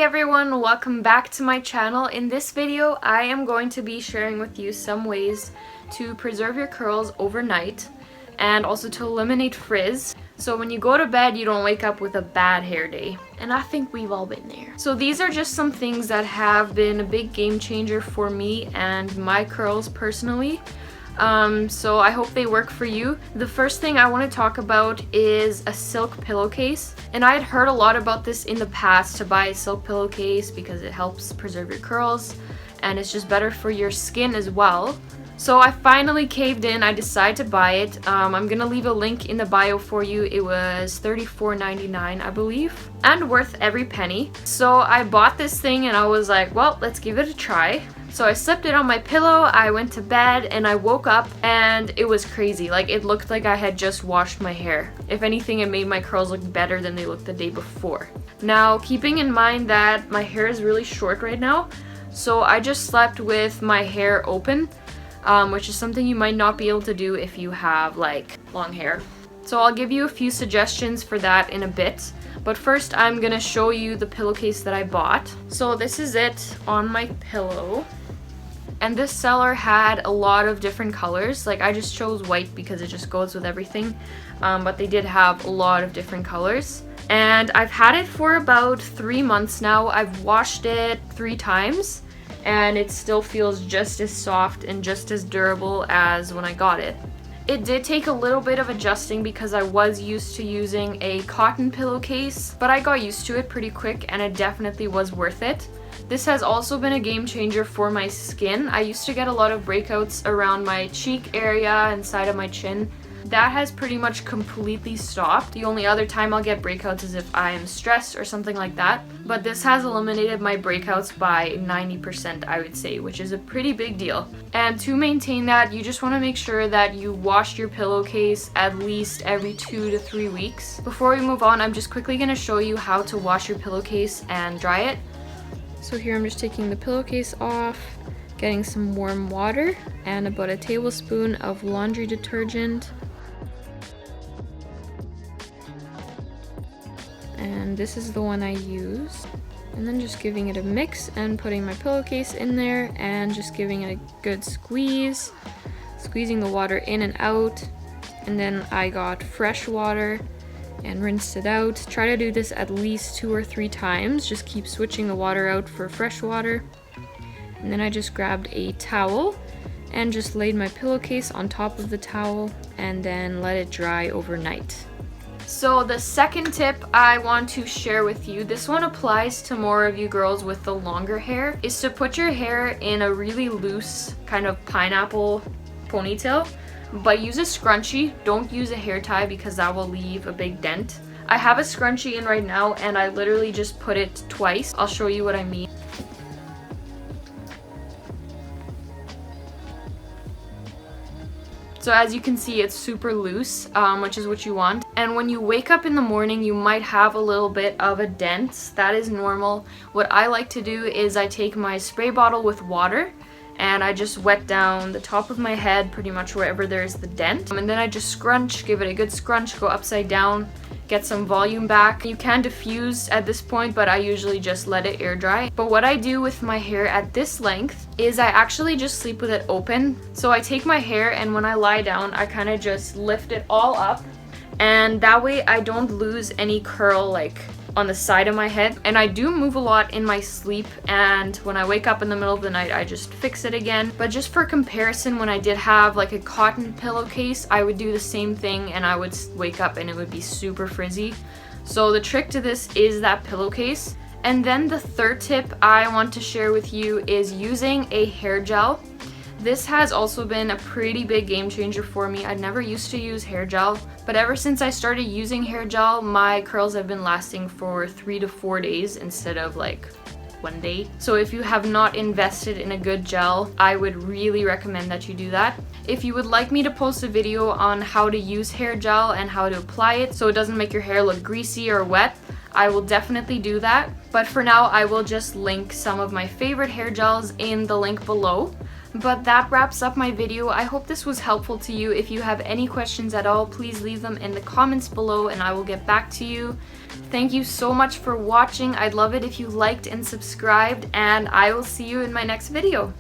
everyone, welcome back to my channel. In this video, I am going to be sharing with you some ways to preserve your curls overnight and also to eliminate frizz. So when you go to bed, you don't wake up with a bad hair day. And I think we've all been there. So these are just some things that have been a big game changer for me and my curls personally. So I hope they work for you. The first thing I want to talk about is a silk pillowcase. And I had heard a lot about this in the past, to buy a silk pillowcase because it helps preserve your curls and it's just better for your skin as well. So I finally caved in. I decided to buy it. I'm gonna leave a link in the bio for you. It was $34.99, I believe, and worth every penny. So I bought this thing and I was like, well, let's give it a try. So I slipped it on my pillow, I went to bed, and I woke up and it was crazy. Like, it looked like I had just washed my hair. If anything, it made my curls look better than they looked the day before. Now, keeping in mind that my hair is really short right now, so I just slept with my hair open, which is something you might not be able to do if you have like long hair. So I'll give you a few suggestions for that in a bit. But first, I'm gonna show you the pillowcase that I bought. So this is it on my pillow. And this seller had a lot of different colors. Like, I just chose white because it just goes with everything. But they did have a lot of different colors. And I've had it for about 3 months now. I've washed it 3 times. And it still feels just as soft and just as durable as when I got it. It did take a little bit of adjusting because I was used to using a cotton pillowcase, but I got used to it pretty quick and it definitely was worth it. This has also been a game changer for my skin. I used to get a lot of breakouts around my cheek area and side of my chin. That has pretty much completely stopped. The only other time I'll get breakouts is if I am stressed or something like that. But this has eliminated my breakouts by 90%, I would say, which is a pretty big deal. And to maintain that, you just want to make sure that you wash your pillowcase at least every 2 to 3 weeks. Before we move on, I'm just quickly going to show you how to wash your pillowcase and dry it. So here I'm just taking the pillowcase off, getting some warm water and about a tablespoon of laundry detergent. And this is the one I use. And then just giving it a mix and putting my pillowcase in there and just giving it a good squeeze. Squeezing the water in and out. And then I got fresh water and rinsed it out. Try to do this at least 2 or 3 times. Just keep switching the water out for fresh water. And then I just grabbed a towel and just laid my pillowcase on top of the towel and then let it dry overnight. So the second tip I want to share with you, this one applies to more of you girls with the longer hair, is to put your hair in a really loose kind of pineapple ponytail, but use a scrunchie. Don't use a hair tie because that will leave a big dent. I have a scrunchie in right now and I literally just put it twice. I'll show you what I mean. So as you can see, it's super loose, which is what you want. And when you wake up in the morning, you might have a little bit of a dent. That is normal. What I like to do is I take my spray bottle with water and I just wet down the top of my head, pretty much wherever there's the dent. And then I just scrunch, give it a good scrunch, go upside down, get some volume back. You can diffuse at this point, but I usually just let it air dry. But what I do with my hair at this length is I actually just sleep with it open. So I take my hair and when I lie down, I kind of just lift it all up. And that way I don't lose any curl like on the side of my head. And I do move a lot in my sleep, and when I wake up in the middle of the night I just fix it again. But just for comparison, when I did have like a cotton pillowcase, I would do the same thing and I would wake up and it would be super frizzy. So the trick to this is that pillowcase. And then the third tip I want to share with you is using a hair gel. This has also been a pretty big game changer for me. I never used to use hair gel, but ever since I started using hair gel, my curls have been lasting for 3 to 4 days instead of like 1 day. So if you have not invested in a good gel, I would really recommend that you do that. If you would like me to post a video on how to use hair gel and how to apply it so it doesn't make your hair look greasy or wet, I will definitely do that. But for now, I will just link some of my favorite hair gels in the link below. But that wraps up my video. I hope this was helpful to you. If you have any questions at all, please leave them in the comments below and I will get back to you. Thank you so much for watching. I'd love it if you liked and subscribed, and I will see you in my next video.